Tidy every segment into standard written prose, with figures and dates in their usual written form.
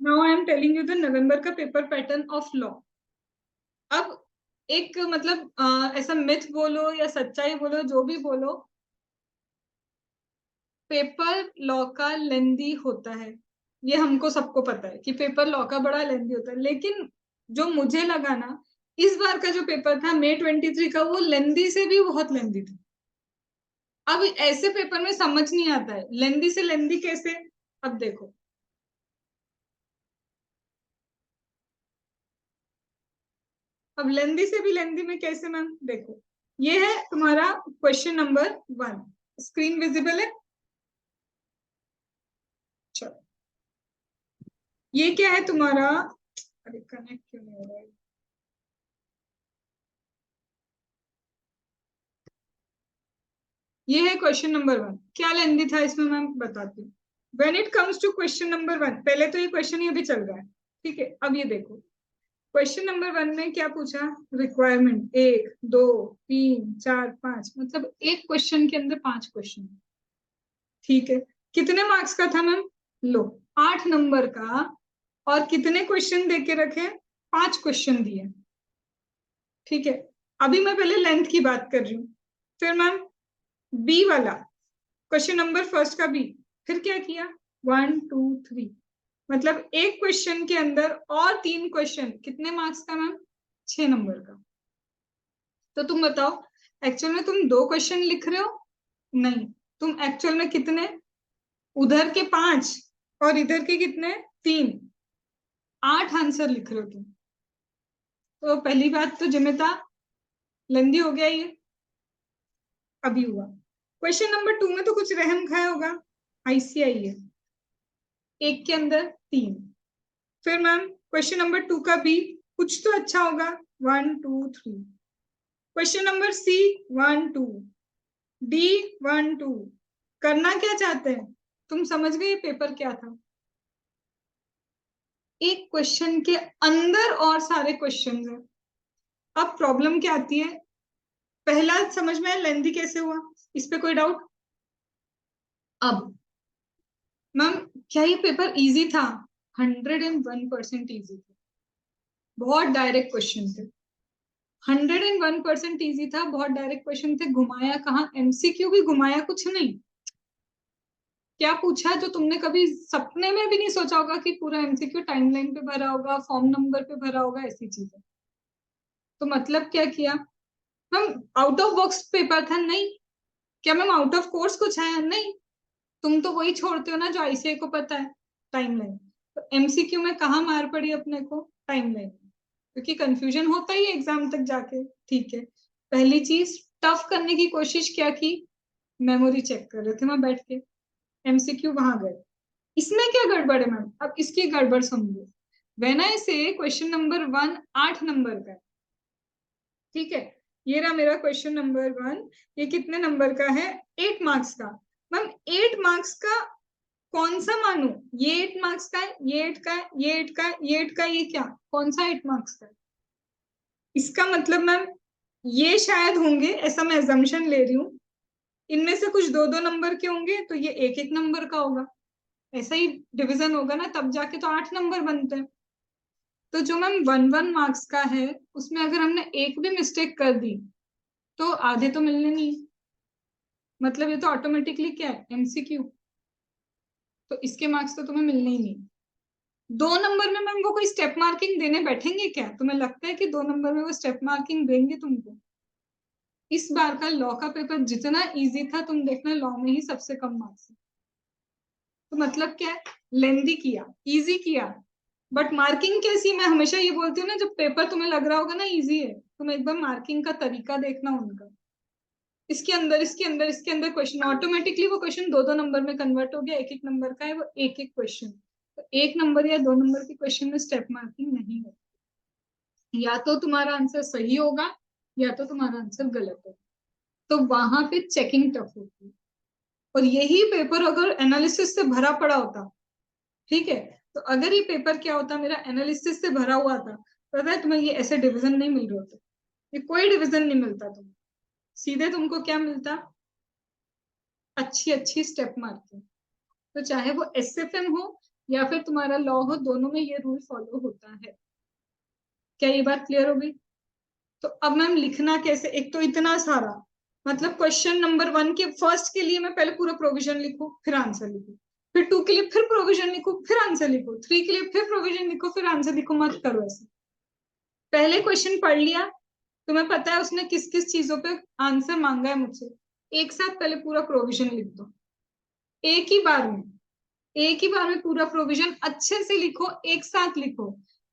Now I am telling you the नवंबर का paper pattern of law. अब एक मतलब ऐसा मिथ बोलो या सच्चाई बोलो, जो भी बोलो, पेपर लॉ का लेंदी होता है। ये हमको सबको पता है कि पेपर लॉ का बड़ा लेंदी होता है, लेकिन जो मुझे लगा ना, इस बार का जो पेपर था May 23 का, वो लेंदी से भी बहुत लेंदी था। अब ऐसे पेपर में समझ नहीं आता है लेंदी से लेंदी कैसे। अब देखो, अब लेंदी से भी लेंदी में कैसे मैम, देखो ये है तुम्हारा क्वेश्चन नंबर 1। स्क्रीन विजिबल है? चलो, ये क्या है तुम्हारा, अरे कनेक्ट क्यों नहीं हो रहा है, ये है क्वेश्चन नंबर 1। क्या लेंदी था इसमें मैम बताती हूँ। When it comes to question number 1, पहले तो ये क्वेश्चन ही अभी चल रहा है, ठीक है। अब ये देखो, क्वेश्चन नंबर 1 में क्या पूछा, रिक्वायरमेंट 1 2 3 4 5, मतलब एक क्वेश्चन के अंदर 5 क्वेश्चन, ठीक है। कितने मार्क्स का था मैम, लो 8 नंबर का। और कितने क्वेश्चन दे के रखे, 5 क्वेश्चन दिए, ठीक है। अभी मैं पहले लेंथ की बात कर रही हूँ। फिर मैम बी वाला, क्वेश्चन नंबर फर्स्ट का बी, फिर क्या किया, 1 2 3, मतलब एक क्वेश्चन के अंदर और 3 क्वेश्चन, कितने मार्क्स का मैम, 6 नंबर का। तो तुम बताओ, एक्चुअल में तुम 2 क्वेश्चन लिख रहे हो, नहीं, तुम एक्चुअल में कितने, उधर के 5 और इधर के कितने, 3, 8 आंसर लिख रहे हो तुम। तो पहली बात तो जिम्मेदार लेंदी हो गया ये, अभी हुआ। क्वेश्चन नंबर 2 में तो कुछ रहम खाया होगा, आईसीआई है, एक के अंदर 3। फिर मैम क्वेश्चन नंबर 2 का बी, कुछ तो अच्छा होगा, 1 2 3। Question number C, 1 2, D 1 2। करना क्या चाहते हैं, तुम समझ गए पेपर क्या था, एक क्वेश्चन के अंदर और सारे क्वेश्चन है। अब प्रॉब्लम क्या आती है, पहला समझ में लेंदी कैसे हुआ, इस पे कोई डाउट। अब मैम क्या ये पेपर इजी था, 101% इजी था, बहुत डायरेक्ट क्वेश्चन थे, 101% इजी था, बहुत डायरेक्ट क्वेश्चन थे, घुमाया कहाँ, एमसीक्यू भी घुमाया कुछ नहीं। क्या पूछा जो तुमने कभी सपने में भी नहीं सोचा होगा कि पूरा एमसीक्यू टाइमलाइन पे भरा होगा, फॉर्म नंबर पे भरा होगा, ऐसी चीजें। तो मतलब क्या किया ma'am, out of box paper था, नहीं। क्या मैम आउट ऑफ कोर्स कुछ आया, नहीं। तुम तो वही छोड़ते हो ना जो आईसीआई को पता है, टाइमलाइन। तो एमसीक्यू में कहाँ मार पड़ी अपने को, टाइमलाइन, क्योंकि कंफ्यूजन होता ही एग्जाम तक जाके, ठीक है। पहली चीज, टफ करने की कोशिश क्या की, मेमोरी चेक कर रहे थे मैं बैठ के, एमसीक्यू वहां गए। इसमें क्या गड़बड़ है मैम, अब इसकी गड़बड़ समझो। व्हेन आई से क्वेश्चन नंबर 1 8 नंबर का, ठीक है। ये रहा मेरा क्वेश्चन नंबर 1, ये कितने नंबर का है, 8 मार्क्स का। मैम 8 मार्क्स का कौन सा मानू, ये 8 मार्क्स का है, ये 8 का है, ये 8 का है, ये 8 का है, ये क्या, कौन सा 8 मार्क्स का है। इसका मतलब मैम ये शायद होंगे, ऐसा मैं एजम्पशन ले रही हूँ, इनमें से कुछ 2 2 नंबर के होंगे, तो ये 1 1 नंबर का होगा, ऐसा ही डिवीजन होगा ना, तब जाके तो 8 नंबर बनते हैं। तो जो मैम 1 1 मार्क्स का है, उसमें अगर हमने एक भी मिस्टेक कर दी तो आधे तो मिलने नहीं, मतलब ये तो ऑटोमेटिकली क्या है, एमसीक्यू। तो इसके मार्क्स तो तुम्हें मिलने ही नहीं। 2 नंबर में मैम वो कोई स्टेप मार्किंग देने बैठेंगे क्या, तुम्हें लगता है कि 2 नंबर में वो स्टेप मार्किंग देंगे तुमको। इस बार का लॉ का पेपर जितना इजी था, तुम देखना लॉ में ही सबसे कम मार्क्स है। तो मतलब क्या है, लेंदी किया, इजी किया, बट मार्किंग कैसी, मैं हमेशा ये बोलती हूँ ना, जब पेपर तुम्हें लग रहा होगा ना इजी है, तुम एक बार मार्किंग का तरीका देखना उनका, इसके अंदर इसके अंदर इसके अंदर क्वेश्चन, ऑटोमेटिकली वो क्वेश्चन 2 2 नंबर में कन्वर्ट हो गया, 1 1 नंबर का है वो, एक एक क्वेश्चन। तो 1 नंबर या 2 नंबर के क्वेश्चन में स्टेप मार्किंग नहीं होती, या तो तुम्हारा आंसर सही होगा या तो तुम्हारा आंसर गलत होगा। तो वहां पे चेकिंग टफ होती है। और यही पेपर अगर एनालिसिस से भरा पड़ा होता, ठीक है, तो अगर ये पेपर क्या होता, मेरा एनालिसिस से भरा हुआ था, पता है तुम्हें, ये ऐसे डिवीजन नहीं मिल रहे होते, ये कोई डिवीजन नहीं मिलता तुम्हें, सीधे तुमको क्या मिलता, अच्छी अच्छी स्टेप मार्किंग। तो चाहे वो एसएफएम हो या फिर तुम्हारा लॉ हो, दोनों में ये रूल फॉलो होता है। क्या ये बात क्लियर हो गई? तो अब मैम लिखना कैसे, एक तो इतना सारा, मतलब क्वेश्चन नंबर 1 के फर्स्ट के लिए मैं पहले पूरा प्रोविजन लिखूं फिर आंसर लिखूं, फिर 2 के लिए फिर प्रोविजन लिखूं फिर आंसर लिखूं, 3 के लिए फिर प्रोविजन लिखो फिर आंसर लिखो, मत करो ऐसे। पहले क्वेश्चन पढ़ लिया, तुम्हें पता है उसने किस किस चीजों पे आंसर मांगा है मुझसे, एक साथ पहले पूरा प्रोविजन लिख दो, एक ही बार में, एक ही बार में पूरा प्रोविजन अच्छे से लिखो, एक साथ लिखो,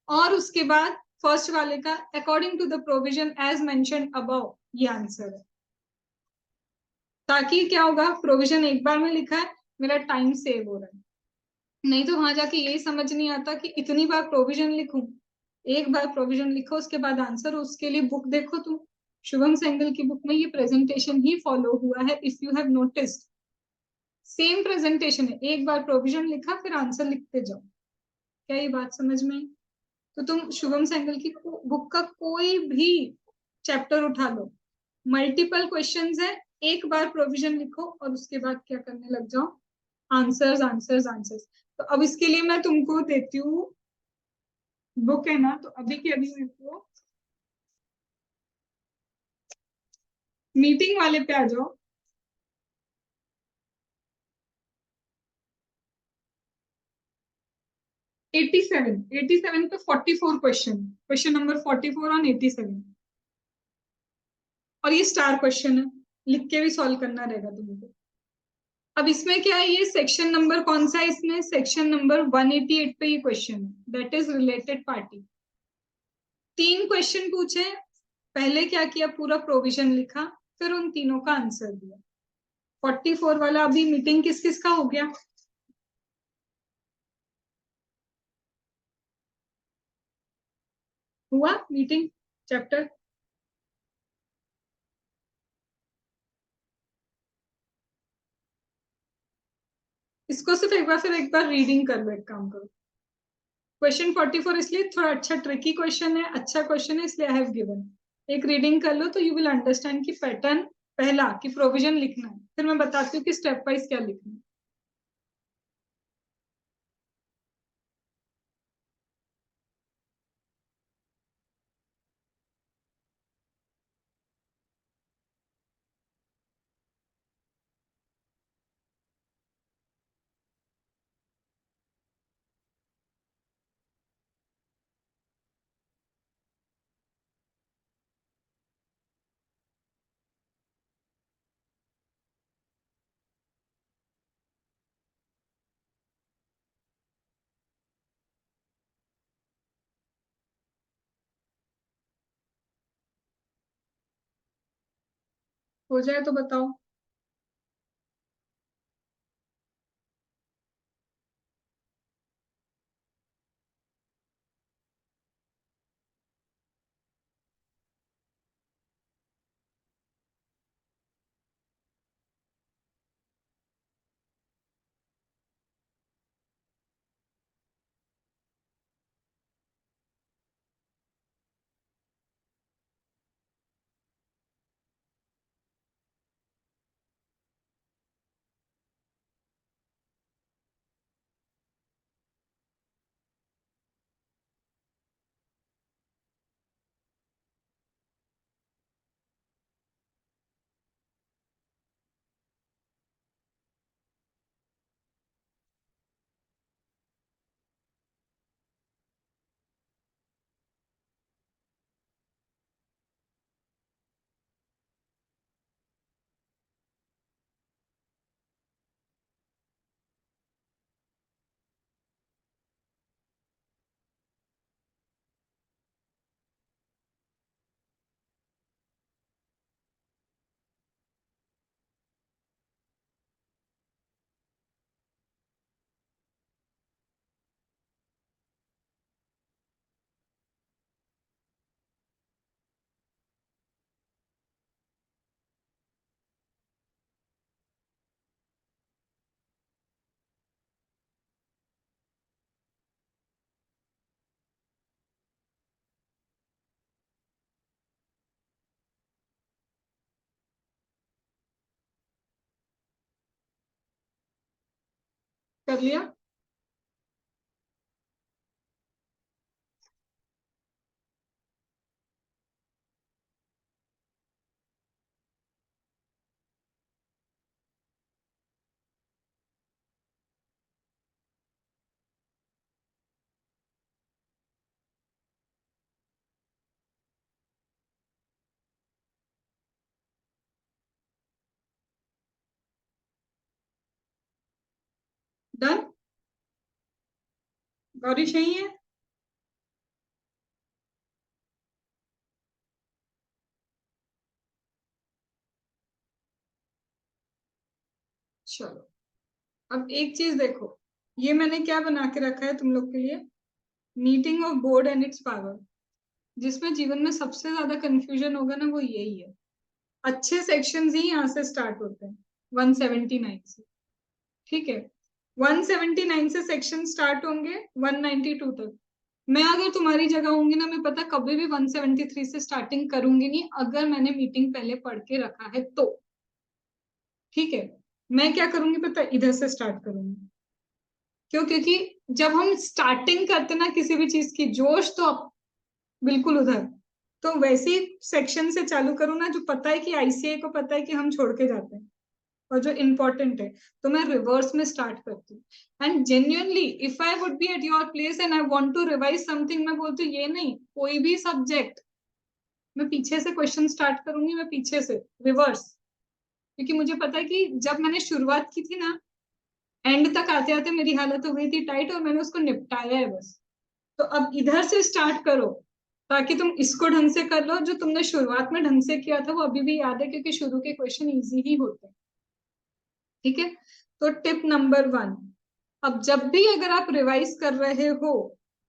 और उसके बाद फर्स्ट वाले का according to the provision as mentioned above, ये आंसर है। ताकि क्या होगा, प्रोविजन एक बार में लिखा है, मेरा टाइम सेव हो रहा है। नहीं तो वहां जाके यही समझ नहीं आता कि इतनी बार प्रोविजन लिखूं। एक बार प्रोविजन लिखो उसके बाद आंसर, उसके लिए बुक देखो तुम, शुभम सेंगल की बुक में ये प्रेजेंटेशन ही फॉलो हुआ है, if you have noticed. Same presentation है, एक बार प्रोविजन लिखा फिर आंसर लिखते जाओ। क्या ये बात समझ में आई? तो तुम शुभम सेंगल की बुक का कोई भी चैप्टर उठा लो, मल्टीपल क्वेश्चंस है, एक बार प्रोविजन लिखो और उसके बाद क्या करने लग जाओ, आंसर्स आंसर्स आंसर्स। तो अब इसके लिए मैं तुमको देती हूँ बुक, है ना, तो अभी के अभी मेरे को मीटिंग वाले पे आ जाओ। 87, 87 पे 44 क्वेश्चन, क्वेश्चन नंबर 44 ऑन 87, और ये स्टार क्वेश्चन है, लिख के भी सॉल्व करना रहेगा तुमको। अब इसमें क्या है, ये सेक्शन नंबर कौन सा है, इसमें सेक्शन नंबर 188 पे ये क्वेश्चन है, that is related party. 3 question पूछे, पहले क्या किया, पूरा प्रोविजन लिखा, फिर उन तीनों का आंसर दिया। 44 वाला अभी मीटिंग किस किस का हो गया? हुआ मीटिंग चैप्टर? इसको सिर्फ एक बार, फिर एक बार रीडिंग कर लो, एक काम करो। क्वेश्चन 44 इसलिए थोड़ा अच्छा ट्रिकी क्वेश्चन है, अच्छा क्वेश्चन है, इसलिए आई हैव गिवन। एक रीडिंग कर लो तो यू विल अंडरस्टैंड कि पैटर्न, पहला कि प्रोविजन लिखना है, फिर मैं बताती हूँ कि स्टेप वाइज क्या लिखना है। हो जाए तो बताओ। कर लिया? गौरी सही है? चलो, अब एक चीज देखो, ये मैंने क्या बना के रखा है तुम लोग के लिए, meeting of board and it's power. जिसमें जीवन में सबसे ज्यादा कंफ्यूजन होगा ना, वो यही है। अच्छे सेक्शंस ही यहाँ से स्टार्ट होते हैं, 179 से। ठीक है, 179 से सेक्शन स्टार्ट होंगे 192 तक। मैं अगर तुम्हारी जगह होंगी ना, मैं पता कभी भी 173 से स्टार्टिंग करूंगी नहीं, अगर मैंने मीटिंग पहले पढ़ के रखा है तो। ठीक है, मैं क्या करूंगी पता, इधर से स्टार्ट करूंगी। क्यों? क्योंकि जब हम स्टार्टिंग करते ना किसी भी चीज की, जोश तो बिल्कुल उधर, तो वैसे ही सेक्शन से चालू करूँ ना, जो पता है कि आईसीआई को पता है कि हम छोड़ के जाते हैं और जो इम्पोर्टेंट है, तो मैं रिवर्स में स्टार्ट करती हूँ। And genuinely if I would be at your place and I want to revise something, मैं बोलती हूँ ये नहीं, कोई भी सब्जेक्ट मैं पीछे से क्वेश्चन स्टार्ट करूंगी, मैं पीछे से रिवर्स। क्योंकि मुझे पता है कि जब मैंने शुरुआत की थी ना, एंड तक आते आते मेरी हालत हो गई थी टाइट, और मैंने उसको निपटाया है बस। तो अब इधर से स्टार्ट करो, ताकि तुम इसको ढंग से कर लो। जो तुमने शुरुआत में ढंग से किया था वो अभी भी याद है, क्योंकि शुरू के क्वेश्चन इजी ही होते हैं। ठीक है, तो टिप नंबर 1, अब जब भी अगर आप रिवाइज कर रहे हो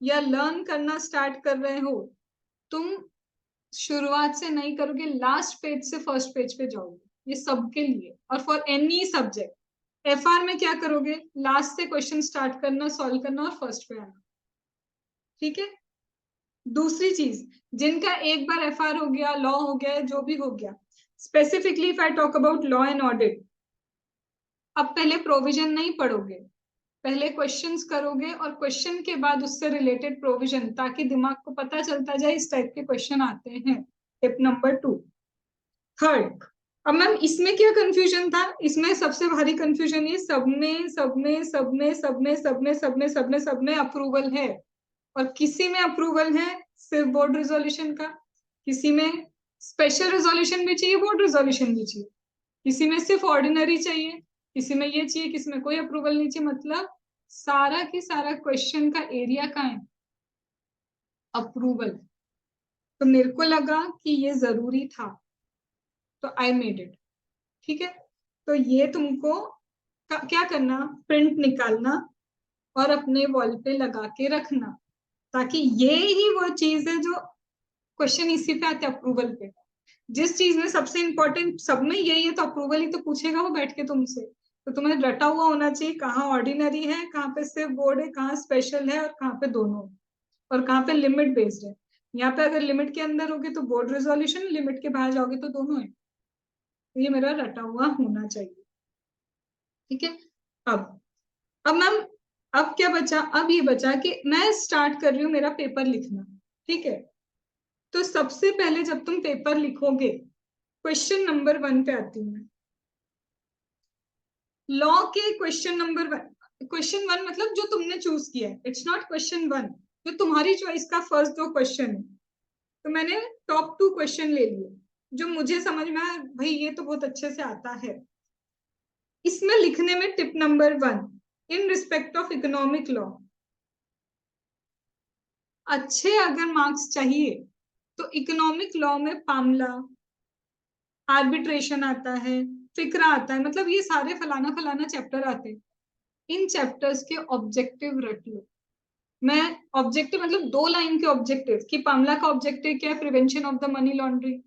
या लर्न करना स्टार्ट कर रहे हो, तुम शुरुआत से नहीं करोगे, लास्ट पेज से फर्स्ट पेज पे जाओगे। ये सबके लिए, और फॉर एनी सब्जेक्ट। एफआर में क्या करोगे, लास्ट से क्वेश्चन स्टार्ट करना, सॉल्व करना और फर्स्ट पे आना। ठीक है, दूसरी चीज, जिनका एक बार एफआर हो गया, लॉ हो गया, जो भी हो गया, specifically if I talk about law and audit, अब पहले प्रोविजन नहीं पढ़ोगे, पहले क्वेश्चंस करोगे और क्वेश्चन के बाद उससे रिलेटेड प्रोविजन, ताकि दिमाग को पता चलता जाए इस टाइप के क्वेश्चन आते हैं। Tip number 2। थर्ड, अब मैम इसमें क्या कंफ्यूजन था, इसमें सबसे भारी कंफ्यूजन ये, सब में सब में सब में सब में सब में सब में सब में सब में अप्रूवल है, और किसी में अप्रूवल है सिर्फ बोर्ड रिजोल्यूशन का, किसी में स्पेशल रिजोल्यूशन भी चाहिए, बोर्ड रिजोल्यूशन भी चाहिए, किसी में सिर्फ ऑर्डिनरी चाहिए, किसी में ये चाहिए, किसी में कोई अप्रूवल नहीं चाहिए। मतलब सारा की सारा क्वेश्चन का एरिया कहाँ है, अप्रूवल। तो मेरे को लगा कि ये जरूरी था, तो आई मेड इट। ठीक है, तो ये तुमको क्या करना, प्रिंट निकालना और अपने वॉल पे लगा के रखना, ताकि ये ही वो चीज है जो क्वेश्चन इसी पे आते, अप्रूवल पे। जिस चीज में सबसे इंपॉर्टेंट सब में यही है, तो अप्रूवल ही तो पूछेगा वो बैठ के तुमसे। तो तुम्हें रटा हुआ होना चाहिए, कहाँ ऑर्डिनरी है, कहाँ पे सिर्फ बोर्ड है, कहाँ स्पेशल है, और कहाँ पे दोनों, और कहाँ पे लिमिट बेस्ड है। यहाँ पे अगर लिमिट के अंदर होगे तो बोर्ड रेजोल्यूशन, लिमिट के बाहर जाओगे तो दोनों है। तो ये मेरा रटा हुआ होना चाहिए। ठीक है, अब मैम, अब क्या बचा, अब ये बचा कि मैं स्टार्ट कर रही हूँ मेरा पेपर लिखना। ठीक है, तो सबसे पहले जब तुम पेपर लिखोगे, क्वेश्चन नंबर 1 पे आती हूँ मैं। लॉ के क्वेश्चन नंबर 1, क्वेश्चन 1 मतलब जो तुमने चूज किया है, इट्स नॉट क्वेश्चन 1, जो तुम्हारी चॉइस का फर्स्ट 2 क्वेश्चन है। तो मैंने टॉप 2 क्वेश्चन ले लिए, जो मुझे समझ में आया भाई ये तो बहुत अच्छे से आता है। इसमें लिखने में tip number 1, in respect of economic law, अच्छे अगर मार्क्स चाहिए तो इकोनॉमिक लॉ में पामला, आर्बिट्रेशन आता है, फिक्रा आता है, मतलब ये सारे फलाना फलाना चैप्टर आते हैं। इन चैप्टर्स के ऑब्जेक्टिव रट लो। मैं ऑब्जेक्टिव मतलब 2 लाइन के ऑब्जेक्टिव, कि पामला का ऑब्जेक्टिव क्या है, prevention of the money laundering.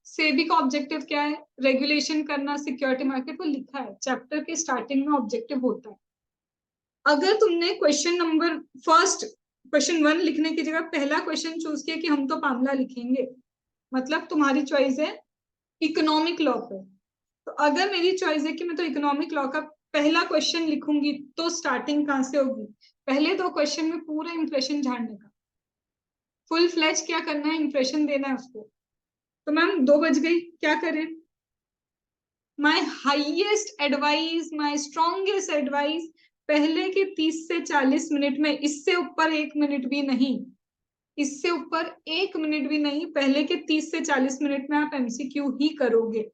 SEBI का ऑब्जेक्टिव क्या है, रेगुलेशन करना सिक्योरिटी मार्केट, वो लिखा है चैप्टर के स्टार्टिंग में, ऑब्जेक्टिव होता है। अगर तुमने क्वेश्चन नंबर फर्स्ट, क्वेश्चन 1 लिखने की जगह पहला क्वेश्चन चूज किया कि हम तो पामला लिखेंगे, मतलब तुम्हारी चॉइस है इकोनॉमिक लॉ पे। तो अगर मेरी चॉइस है कि मैं तो इकोनॉमिक लॉ का पहला क्वेश्चन लिखूंगी, तो स्टार्टिंग कहां से होगी, पहले 2 क्वेश्चन में पूरा इंप्रेशन झाड़ने का, फुल फ्लैश क्या करना है, इंप्रेशन देना है उसको। तो मैम 2 बज गई, क्या करें। My highest advice, my strongest advice, पहले के 30 से 40 मिनट में, इससे ऊपर 1 मिनट भी नहीं, इससे ऊपर 1 मिनट भी नहीं, पहले के 30 से 40 मिनट में आप एमसीक्यू ही करोगे।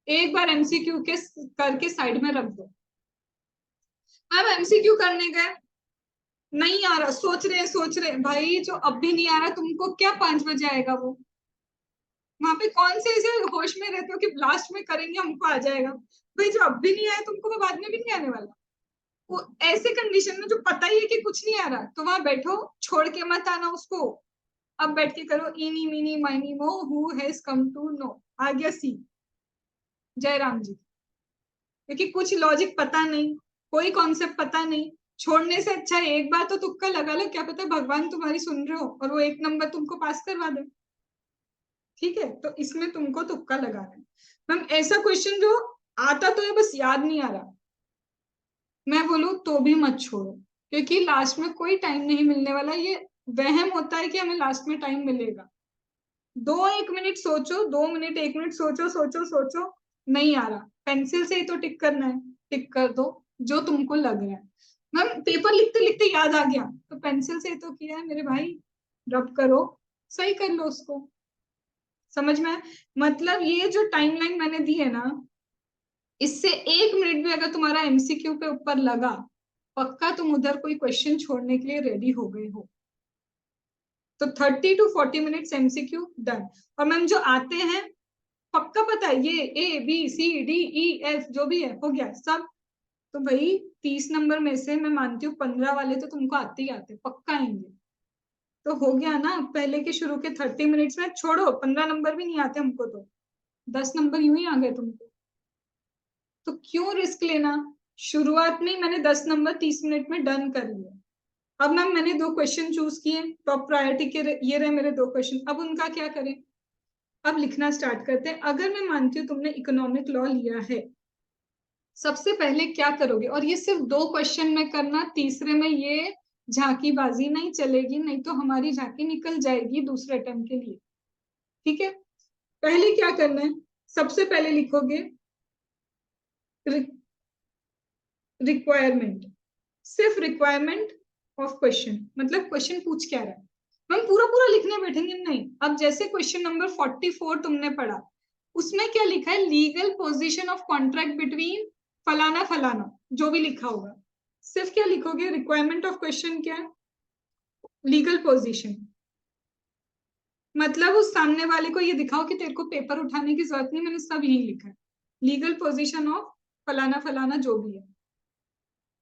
एक बार एमसीक्यू के करके साइड में रख दो। अब एमसीक्यू करने गए, नहीं आ रहा, सोच रहे भाई, जो अब भी नहीं आ रहा तुमको, क्या 5 बजे आएगा वो? वहां पे कौन से ऐसे होश में रहते हो कि लास्ट में करेंगे हमको आ जाएगा? भाई जो अब भी नहीं आया तुमको, वो बाद में भी नहीं आने वाला। वो ऐसे कंडीशन में जो पता ही है कि कुछ नहीं आ रहा, तो वहां बैठो, छोड़ के मत आना उसको। अब बैठ के करो इनी meeny miny mo, who has come to know, आ गया सी, जय राम जी। क्योंकि कुछ लॉजिक पता नहीं, कोई कॉन्सेप्ट पता नहीं, छोड़ने से अच्छा है एक बार तो तुक्का लगा लो, क्या पता भगवान तुम्हारी सुन रहे हो और वो 1 नंबर तुमको पास करवा दे। ठीक है, तो इसमें तुमको तुक्का लगाना है। मैम ऐसा क्वेश्चन जो आता तो है बस याद नहीं आ रहा, मैं बोलूं तो भी मत छोड़ो, क्योंकि लास्ट में कोई टाइम नहीं मिलने वाला। ये वहम होता है कि हमें लास्ट में टाइम मिलेगा। 2 1 मिनट सोचो, 2 मिनट 1 मिनट सोचो सोचो सोचो, नहीं आ रहा, पेंसिल से ही तो टिक करना है, टिक कर दो जो तुमको लग रहा है। मैम पेपर लिखते लिखते याद आ गया, तो पेंसिल से ही तो किया है मेरे भाई, रब करो, सही कर लो उसको। समझ में आया? मतलब ये जो टाइमलाइन मैंने दी है ना, इससे 1 मिनट भी अगर तुम्हारा एमसीक्यू पे ऊपर लगा, पक्का तुम उधर कोई क्वेश्चन छोड़ने के लिए रेडी हो गए हो। तो 30 to 40 मिनट्स एमसीक्यू डन। और मैम जो आते हैं, पक्का पता है ये ABCDEF जो भी है हो गया सब। तो भाई 30 नंबर में से मैं मानती हूँ 15 वाले तो तुमको आते ही आते, पक्का आएंगे। तो हो गया ना, पहले के शुरू के 30 मिनट्स में छोड़ो, 15 नंबर भी नहीं आते हमको तो 10 नंबर यूं ही आ गए तुमको। तो क्यों रिस्क लेना? शुरुआत में मैंने 10 नंबर 30 मिनट में डन कर लिया। अब मैम मैंने 2 क्वेश्चन चूज किए, टॉप प्रायोरिटी के ये रहे मेरे 2 क्वेश्चन, अब उनका क्या करें? अब लिखना स्टार्ट करते हैं। अगर मैं मानती हूँ तुमने इकोनॉमिक लॉ लिया है, सबसे पहले क्या करोगे? और ये सिर्फ 2 क्वेश्चन में करना, तीसरे में ये झांकीबाजी नहीं चलेगी, नहीं तो हमारी झांकी निकल जाएगी दूसरे अटेम्प्ट के लिए। ठीक है, पहले क्या करना है? सबसे पहले लिखोगे रिक्वायरमेंट, सिर्फ रिक्वायरमेंट ऑफ क्वेश्चन, मतलब क्वेश्चन पूछ क्या रहा है। हम पूरा पूरा लिखने बैठेंगे नहीं। अब जैसे क्वेश्चन नंबर 44 तुमने पढ़ा, उसमें क्या लिखा है? Legal position of contract between फलाना फलाना, जो भी लिखा होगा, सिर्फ क्या लिखोगे? रिक्वायरमेंट ऑफ क्वेश्चन क्या है? Legal position. मतलब उस सामने वाले को ये दिखाओ कि तेरे को पेपर उठाने की जरूरत नहीं, मैंने सब यही लिखा है, लीगल पोजीशन ऑफ फलाना फलाना जो भी है,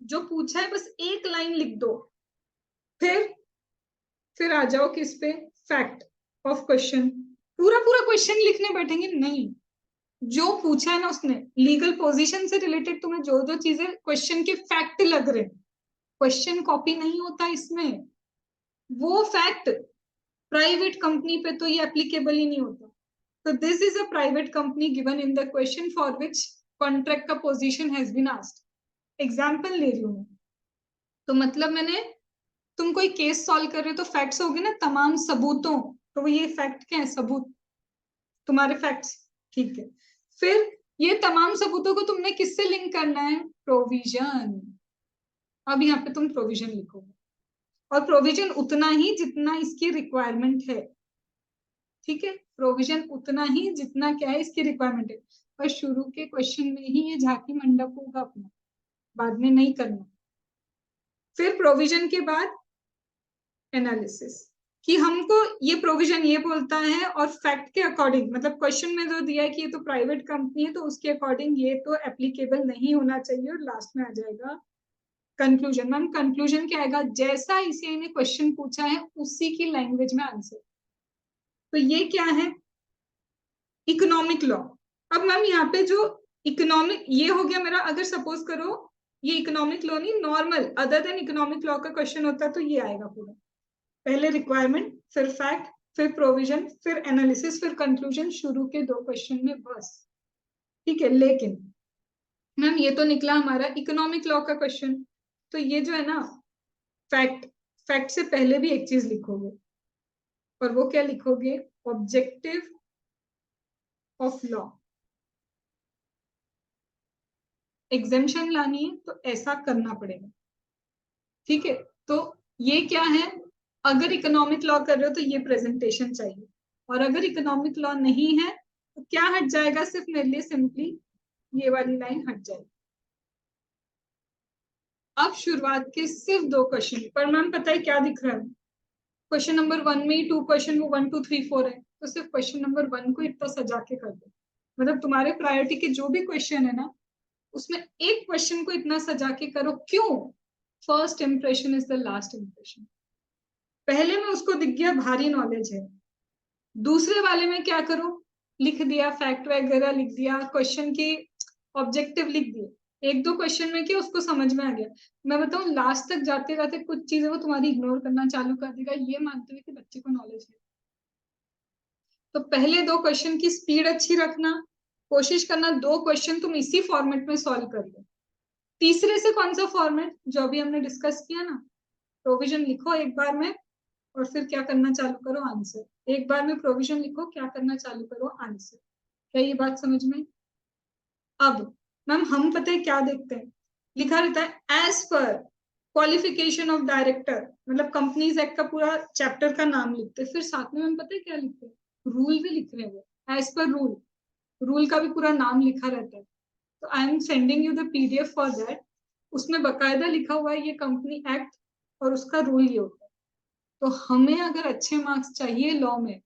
जो पूछा है बस एक लाइन लिख दो। फिर आ जाओ किस पे? Fact of question. पूरा पूरा क्वेश्चन लिखने बैठेंगे नहीं, जो पूछा है ना उसने, लीगल पोजीशन से रिलेटेड तुम्हें जो जो चीजें क्वेश्चन के फैक्ट लग रहे, क्वेश्चन कॉपी नहीं होता इसमें, वो फैक्ट प्राइवेट कंपनी पे तो ये एप्लीकेबल ही नहीं होता। तो this is a private company given in the question for which contract का position has been asked. Example ले रही हूँ, तो मतलब मैंने, तुम कोई केस सॉल्व कर रहे हो तो फैक्ट्स हो गए ना, तमाम सबूतों, तो वो ये फैक्ट क्या है? सबूत, तुम्हारे फैक्ट्स। ठीक है, फिर ये तमाम सबूतों को तुमने किससे लिंक करना है? प्रोविजन। अब यहाँ पे तुम प्रोविजन लिखोगे, और प्रोविजन उतना ही जितना इसकी रिक्वायरमेंट है। ठीक है, प्रोविजन उतना ही जितना क्या है इसकी रिक्वायरमेंट है। और शुरू के क्वेश्चन में ही ये झांकी मंडप होगा अपना, बाद में नहीं करना। फिर प्रोविजन के बाद एनालिसिस, कि हमको ये प्रोविजन ये बोलता है और फैक्ट के अकॉर्डिंग, मतलब क्वेश्चन में जो दिया है कि ये तो प्राइवेट कंपनी है तो उसके अकॉर्डिंग ये तो एप्लीकेबल नहीं होना चाहिए, और लास्ट में आ जाएगा कंक्लूजन। मैम कंक्लूजन क्या आएगा? जैसा ICAI ने क्वेश्चन पूछा है उसी की लैंग्वेज में आंसर। तो ये क्या है? Economic law. अब मैम यहाँ पे जो इकोनॉमिक, ये हो गया मेरा, अगर सपोज करो ये इकोनॉमिक लॉ नहीं, normal other than economic law का क्वेश्चन होता तो ये आएगा पूरा, पहले रिक्वायरमेंट, फिर फैक्ट, फिर प्रोविजन, फिर एनालिसिस, फिर कंक्लूजन, शुरू के 2 क्वेश्चन में बस। ठीक है, लेकिन मैम ये तो निकला हमारा इकोनॉमिक लॉ का क्वेश्चन, तो ये जो है ना फैक्ट, फैक्ट से पहले भी एक चीज लिखोगे, और वो क्या लिखोगे? Objective of law. एग्जेम्पशन लानी है तो ऐसा करना पड़ेगा। ठीक है, तो ये क्या है? अगर इकोनॉमिक लॉ कर रहे हो तो ये प्रेजेंटेशन चाहिए, और अगर इकोनॉमिक लॉ नहीं है तो क्या हट जाएगा? सिर्फ मेरे लिए सिंपली ये वाली लाइन हट जाएगी। अब शुरुआत के सिर्फ 2 क्वेश्चन, पर मैम पता है क्या दिख रहा है, क्वेश्चन नंबर 1 में ही 2 क्वेश्चन, वो 1 2 3 4 है, तो सिर्फ क्वेश्चन नंबर 1 को इतना सजा के कर दो। मतलब तुम्हारे प्रायोरिटी के जो भी क्वेश्चन है ना, उसमें एक क्वेश्चन को इतना सजा के करो। क्यों? First impression is the last impression. पहले में उसको दिख गया भारी नॉलेज है, दूसरे वाले में क्या करो, लिख दिया, फैक्ट वगैरह लिख दिया, क्वेश्चन की ऑब्जेक्टिव लिख दिए, 1 2 क्वेश्चन में क्या उसको समझ में आ गया। मैं बताऊं, लास्ट तक जाते जाते कुछ चीजें वो तुम्हारी इग्नोर करना चालू कर देगा, ये मानते हुए कि बच्चे को नॉलेज है। तो पहले 2 क्वेश्चन की स्पीड अच्छी रखना, कोशिश करना 2 क्वेश्चन तुम इसी फॉर्मेट में सॉल्व कर लो। तीसरे से कौन सा फॉर्मेट, जो अभी हमने डिस्कस किया ना, प्रोविजन लिखो एक बार में, और फिर क्या करना चालू करो, आंसर। एक बार में प्रोविजन लिखो, क्या करना चालू करो, आंसर। क्या ये बात समझ में? अब मैम हम पता है क्या देखते हैं, लिखा रहता है as per qualification of director, मतलब कंपनीज एक्ट का पूरा चैप्टर का नाम लिखते हैं, फिर साथ में हम पता है क्या लिखते हैं, रूल भी लिख रहे हैं, वो एज पर रूल, रूल का भी पूरा नाम लिखा रहता है। तो I am sending you the PDF for that, उसमें बकायदा लिखा हुआ है ये कंपनी एक्ट और उसका रूल ये होता है। तो हमें अगर अच्छे मार्क्स चाहिए लॉ में,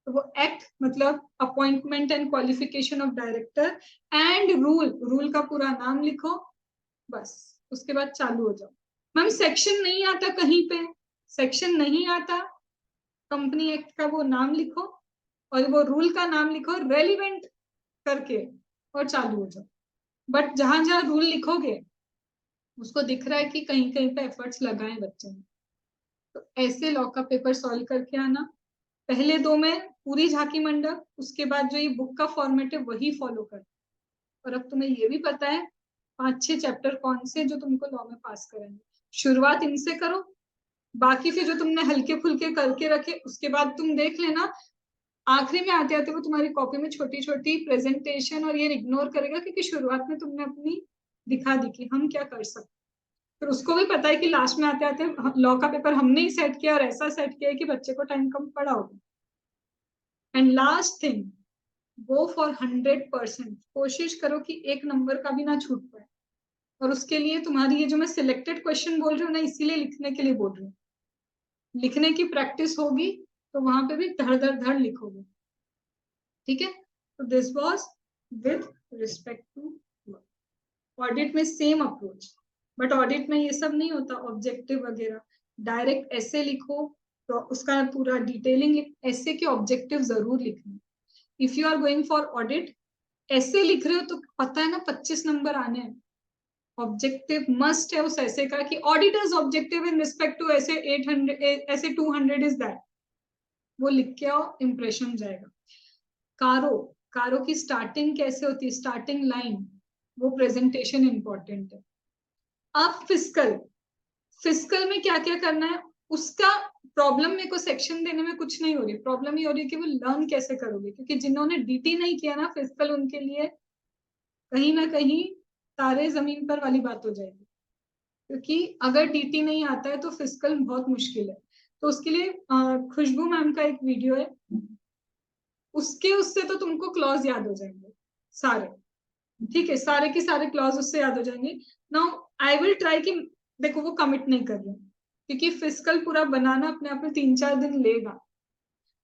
तो वो एक्ट मतलब appointment and qualification of director, and rule, rule का पूरा नाम लिखो, बस उसके बाद चालू हो जाओ। मैम सेक्शन नहीं आता कहीं पे, सेक्शन नहीं आता, कंपनी एक्ट का वो नाम लिखो और वो रूल का नाम लिखो रेलिवेंट करके, और चालू हो जाओ। बट जहां जहां रूल लिखोगे उसको दिख रहा है कि कहीं कहीं पे एफर्ट्स लगाए बच्चे ने, तो ऐसे लॉ का पेपर सॉल्व करके आना। पहले 2 में पूरी झांकी मंडप, उसके बाद जो ये बुक का फॉर्मेट है वही फॉलो कर। और अब तुम्हें ये भी पता है 5-6 चैप्टर कौन से जो तुमको लॉ में पास करेंगे, शुरुआत इनसे करो, बाकी फिर जो तुमने हल्के फुल्के करके रखे उसके बाद तुम देख लेना। आखिरी में आते आते वो तुम्हारी कॉपी में छोटी छोटी प्रेजेंटेशन और ये इग्नोर करेगा, क्योंकि शुरुआत में तुमने अपनी दिखा दी कि हम क्या कर सकते। फिर उसको भी पता है कि लास्ट में आते आते लॉ का पेपर हमने ही सेट किया और ऐसा सेट किया है कि बच्चे को टाइम कम पड़ा होगा। And last thing, go for 100%, कोशिश करो कि 1 नंबर का भी ना छूट पाए। और उसके लिए तुम्हारी ये जो मैं सिलेक्टेड क्वेश्चन बोल रही हूँ ना, इसीलिए लिखने के लिए बोल रही हूँ, लिखने की प्रैक्टिस होगी तो वहां पे भी धड़ धड़ धड़ लिखोगे। ठीक है, तो this was with respect to audit में सेम अप्रोच, बट ऑडिट में ये सब नहीं होता ऑब्जेक्टिव वगैरह, डायरेक्ट ऐसे लिखो, तो उसका पूरा डिटेलिंग, ऐसे के ऑब्जेक्टिव जरूर लिखना। If you are going for audit, ऐसे लिख रहे हो तो पता है ना 25 नंबर आने हैं। ऑब्जेक्टिव मस्ट है उस ऐसे का कि auditors objective in respect to ऐसे 800 ऐसे 200 इज दैट, वो लिख के आओ, इंप्रेशन जाएगा। कारो, कारो की स्टार्टिंग कैसे होती है, स्टार्टिंग लाइन, वो प्रेजेंटेशन इंपॉर्टेंट है। अब फिस्कल, फिस्कल में क्या क्या करना है उसका प्रॉब्लम मेरे को सेक्शन देने में कुछ नहीं हो रही, प्रॉब्लम ये हो रही है कि वो लर्न कैसे करोगे, क्योंकि जिन्होंने डीटी नहीं किया ना फिस्कल, उनके लिए कहीं ना कहीं तारे जमीन पर वाली बात हो जाएगी। क्योंकि अगर डीटी नहीं आता है तो फिस्कल बहुत मुश्किल है। तो उसके लिए खुशबू मैम का एक वीडियो है, उससे तो तुमको क्लॉज याद हो जाएंगे सारे। ठीक है, सारे के सारे क्लॉज उससे याद हो जाएंगे। नाउ आई विल ट्राई कि, देखो वो कमिट नहीं कर रही क्योंकि फिस्कल पूरा बनाना अपने आप में 3-4 दिन लेगा।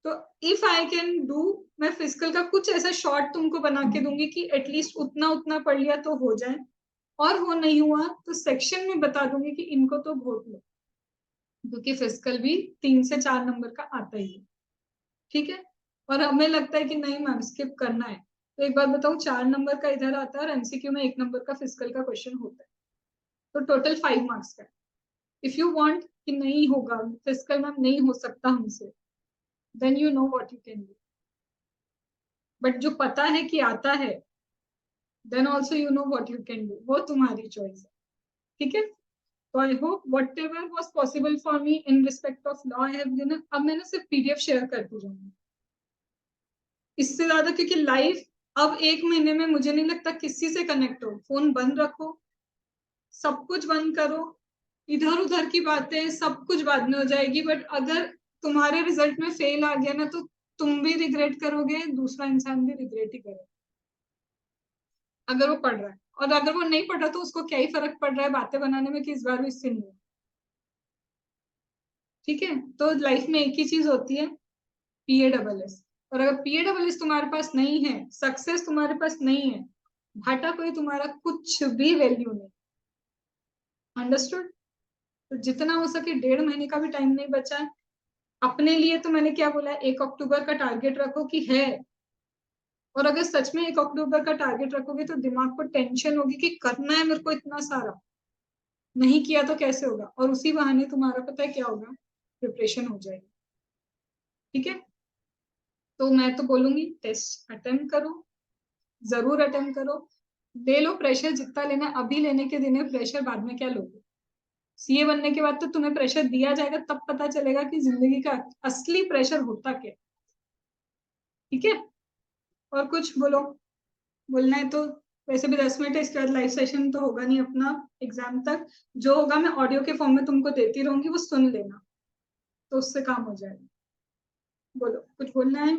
तो इफ आई कैन डू, मैं फिस्कल का कुछ ऐसा शॉर्ट तुमको बना के दूंगी कि एटलीस्ट उतना उतना पढ़ लिया तो हो जाए, और वो नहीं हुआ तो सेक्शन में बता दूंगी कि इनको तो घोट लो, क्योंकि फिस्कल भी 3 से 4 नंबर का आता ही है। ठीक है, और हमें लगता है कि नहीं मैम स्किप करना है, तो एक बार बताऊं 4 नंबर का इधर आता है और एमसीक्यू में 1 नंबर का फिजिकल का क्वेश्चन होता है, तो टोटल 5 मार्क्स का। इफ यू वांट कि नहीं होगा फिजिकल मैम नहीं हो सकता हमसे, then you know what you can do. But जो पता है कि आता है, then also you know what you can do, वो तुम्हारी चॉइस है। ठीक है, तो I hope whatever was possible for me in respect of law I have given. अब मैंने सिर्फ पीडीएफ शेयर करती जाऊंगी, इससे ज्यादा, क्योंकि लाइव अब 1 महीने में मुझे नहीं लगता किसी से कनेक्ट हो। फोन बंद रखो, सब कुछ बंद करो, इधर उधर की बातें सब कुछ बाद में हो जाएगी। बट अगर तुम्हारे रिजल्ट में फेल आ गया ना, तो तुम भी रिग्रेट करोगे, दूसरा इंसान भी रिग्रेट ही करेगा अगर वो पढ़ रहा है। और अगर वो नहीं पढ़ रहा तो उसको क्या ही फर्क पड़ रहा है बातें बनाने में कि इस बार भी इससे नहीं हुआ। ठीक है, तो लाइफ में एक ही चीज होती है, PASS। और अगर PASS तुम्हारे पास नहीं है, सक्सेस तुम्हारे पास नहीं है, घाटा कोई तुम्हारा कुछ भी वैल्यू नहीं। अंडरस्टूड? तो जितना हो सके 1.5 महीने का भी टाइम नहीं बचा है अपने लिए। तो मैंने क्या बोला, 1 अक्टूबर का टारगेट रखो कि है। और अगर सच में 1 अक्टूबर का टारगेट रखोगे तो दिमाग को टेंशन होगी कि करना है मेरे को इतना सारा, नहीं किया तो कैसे होगा, और उसी बहाने तुम्हारा पता है क्या होगा, प्रिपरेशन हो जाएगी। ठीक है, तो मैं तो बोलूंगी टेस्ट अटेम्प्ट करो, जरूर अटेम्प्ट करो, ले लो प्रेशर जितना लेना है, अभी लेने के दिन है प्रेशर, बाद में क्या लोगे। CA बनने के बाद तो तुम्हें प्रेशर दिया जाएगा, तब पता चलेगा कि जिंदगी का असली प्रेशर होता क्या। ठीक है, और कुछ बोलो, बोलना है तो। वैसे भी 10 मिनट है, इसके बाद लाइव सेशन तो होगा नहीं अपना एग्जाम तक। जो होगा मैं ऑडियो के फॉर्म में तुमको देती रहूंगी, वो सुन लेना, तो उससे काम हो जाएगा। बोलो, कुछ बोलना है?